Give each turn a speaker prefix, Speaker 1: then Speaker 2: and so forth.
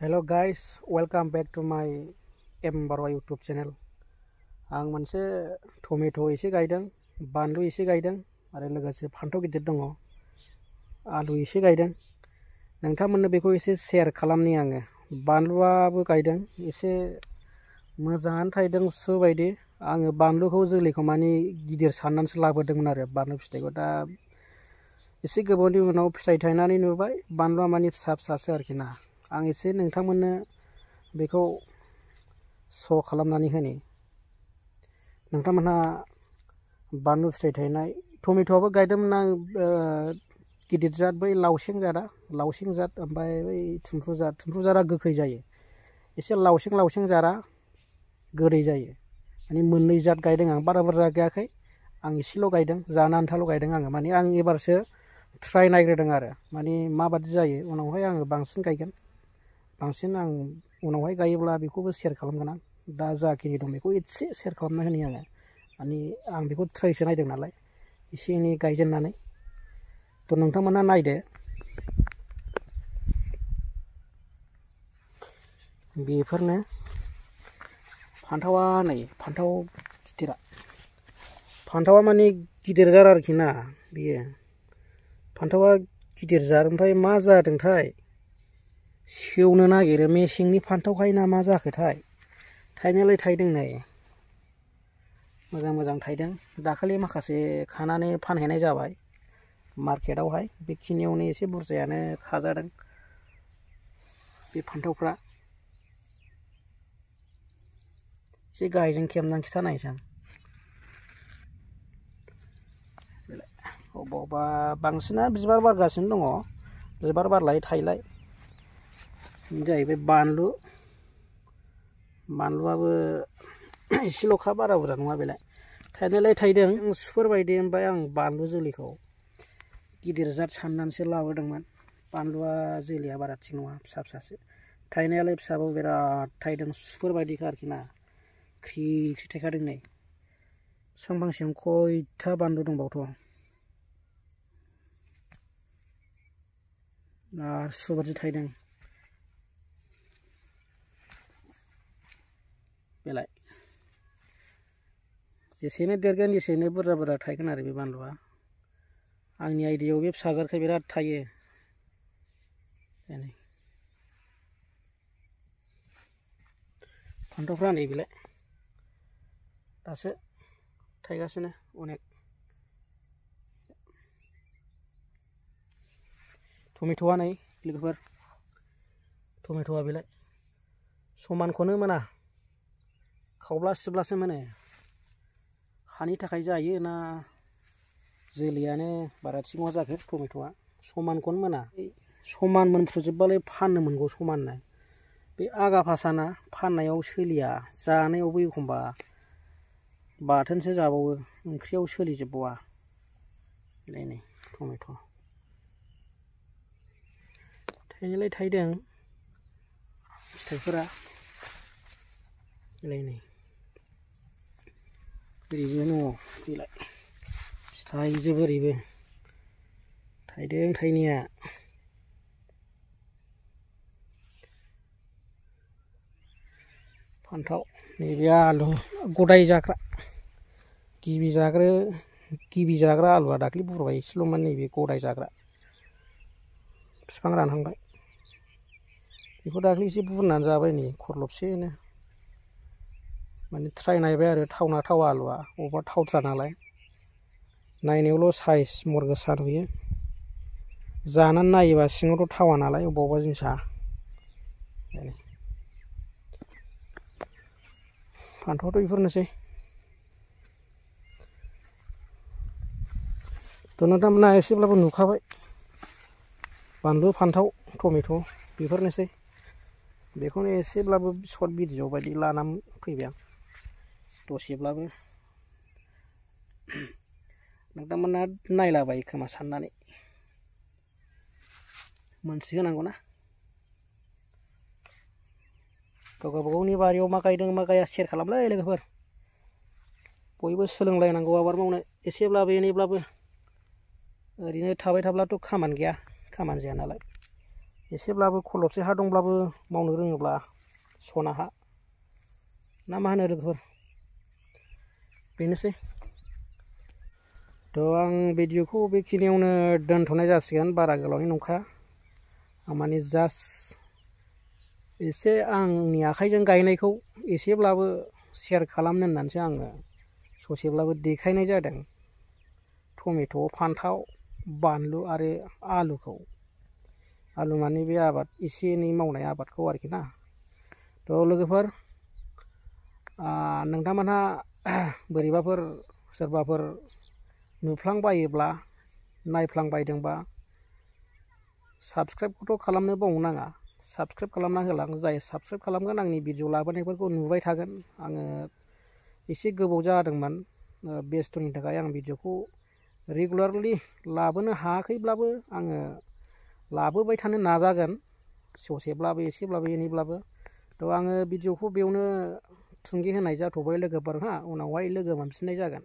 Speaker 1: Hello guys, welcome back to my M Barwa YouTube channel. आं मोनसे tomato' एसे गायदों, बानलु एसे गायदों आरो लोगोसे फान्थाव गिदिर दङ, आलु एसे गायदों। नोंथांमोननो बेखौ एसे शेयार खालामनि आङो। बानलुआबो गायदों, एसे मोजाङानो थायदों सुबायदि। आङो बानलुखौ जोलैखौ माने गिदिर साननानैसो लाबोदोंमोन आरो बानलु फिथाइखौ। दा एसे गोबावनि उनाव फिथाइ थायनानै नुबाय बानलुआ माने फिसा फिसासो आरोखि ना। आं एसे नोंथांमोननो बेखौ श' खालामनानै होनि। नोंथांमोनहा बानलु फिथाइ थायनाय टमेट'आबो गायदोंमोन आं, गिदिर जात बै लावसें जात ओमफ्राय बै थुमफ्रु जातआ गोखै जायो, एसे लावसें जातआ गोदै जायो। माने मोननै जात गायदों आं, बारा बुरजा गायाखै। आं एसेल' गायदों, जानो आन्थाल' गायदों आङो। माने आं एबारसो ट्राय नायग्रोदों आरो माने माबादि जायो। उनावहाय आङो बांसिन गायगोन। बांसिन आं उनावहाय गायोब्ला बेखौबो शेयार खालामगोन आं। दा जाखिनि दं बेखौ एसे शेयार खालामना होनि आङो। माने आं बेखौ ट्रायसो नायदों नालाय, एसे एनै गायजेननानै। थ' नोंथांमोना नायदो। बेफोरनो फान्थावा, नै फान्थाव गिदिरा, फान्थावा माने गिदिर जार आरोखि ना बेयो। फान्थावा गिदिर जार, ओमफ्राय मा जादोंथाय सेवनो नागिरो। मेसेंनि फान्थावखाय ना मा जाखोथाय। थायनायालाय थायदों, नै मोजां थायदों। दाखालि माखासे खानानै फानहैनाय जाबाय मार्केटावहाय। बेखिनियावनो एसे बुरजायानो खाजादों बे फान्थावफ्रा। एसे गाहायजों खेबनानै खिथानायसै आं। अबावबा बांसिना बिबार बारगासिनो दङ, बिबार बारलाय थायलाय जाहैबाय। बानलुआबो एसेल'खा, बारा बुरजा नङा बेलाय। थायनायालाय थायदों सुफोरबायदि। ओमफ्राय आं बानलु जोलैखौ गिदिर जात साननानैसो लाबोदोंमोन। बानलुआ जोलैया बारा थिग नङा, फिसा फिसासो। थायनायालाय फिसाबो बिराद थायदों, सुफोरबायदिखा आरोखि ना। ख्रि थायखादों। नै बिफां फांसेयाव खयथा बानलु दंबावथ'। आरो सुबायदि थायदों बेलाय। जेसेनो देरगोन एसेनो बुरजा थायगोन आरो बे बानलुआ। आंनि आइडियायाव बे फिसा जारखाय बिराद थायो। फान्थावफ्रा नै बेलाय दासो थायगासिनो अनेक। टमेट'आ नै लोगोफोर, टमेट'आ बेलाय समानखौनो मोना, खावब्ला सिबब्लासो मोनो। हानि थाखाय जायो ना जोलैयानो बारा थिग नङा जाखो टमेट'आ। समानखौनो मोना। समान मोनफ्रुजोबबालाय फाननो मोनगौ समाननो। बे आगा फासाना फाननायाव सोलिया, जानायावबो एखमबा बाथोनसो जाबावो, ओंख्रियाव सोलिजोबबावा। नै टमेट' थायनायालाय थायदों फिथाइफोरा। नै ओरैबो दङ बेलाय, थायजोबो ओरैबो। थायदों थायनाया। फान्थाव नैबे आलु गदाय जाग्रा, गिबि जाग्रा आलुआ दाख्लै बुरबाय एसेल'मोन। नैबे गदाय जाग्रा बिफां रानहांबाय। बेखौ दाख्लै एसे बुरनानै जाबाय, नै खरलबसेनो। माने ट्राय नायबाय आरो थावना थावा आलुआ। अबेबा थावथ्रा नालाय, नायनायावल' साइज महर गोसा नुयो, जानानै नायोबा सिङावथ' थावा नालाय अबेबा जिनिसा। फान्थावआथ' बेफोरनोसै। थ' नोंथांमोनहा एसेब्लाबो नुखाबाय बानलु, फान्थाव, टमेट' बेफोरनोसै। बेखौनो एसेब्लाबो सर्ट भिडिअ बायदि लानानै फैबाय आं। दसेब्लाबो नोंथांमोना नायलाबायो खोमा साननानै मोनथिहोनांगौ ना। गावबा गावनि बारियाव मा गायदों मा गाया शेयार खालामलै लोगोफोर। बयबो सोलोंलायनांगौ आबाद मावनो एसेब्लाबो एनैब्लाबो। ओरैनो थाबाय थाब्लाथ' खामानि गैया, खामानि जाया नालाय। एसेब्लाबो खलबसे हा दंब्लाबो मावनो रोङोब्ला सना हा ना मा होनो लोगोफोर बेनोसै थ' आं भिडिअखौ बेखिनियावनो दोनथ'नाय जासिगोन बारा गोलावनि नंखाया माने जास्ट एसे आंनि आखाइजों गायनायखौ एसेब्लाबो शेयार खालामनो होननानैसो आङो ससेब्लाबो देखायनाय जादों टमेट' फान्थाव बानलु आरो आलुखौ आलु माने बे आबाद एसे एनै मावनाय आबादखौ आरोखि ना थ' लोगोफोर नोंथांमोनहा बोरैबाफोर सोरबाफोर नुफ्लांबायोब्ला नायफ्लांबायदोंबा साबस्क्राइबखौथ' खालामनो बावनाङा साबस्क्राइब खालामना होलां जाय साबस्क्राइब खालामगोन आंनि भिडिअ लाबोनायफोरखौ नुबाय थागोन आङो एसे गोबाव जादोंमोन बेस्थ'नि थाखाय आं भिडिअखौ रेगुलारलि लाबोनो हायाखैब्लाबो आङो लाबोबाय थानो नाजागोन ससेब्लाबो एसेब्लाबो एनैब्लाबो थ' आङो भिडिअखौ बेयावनो थुंगे होनाय जाथ'बाय लोगोफोर उनावहाय लोगो मोनफिननाय जागोन।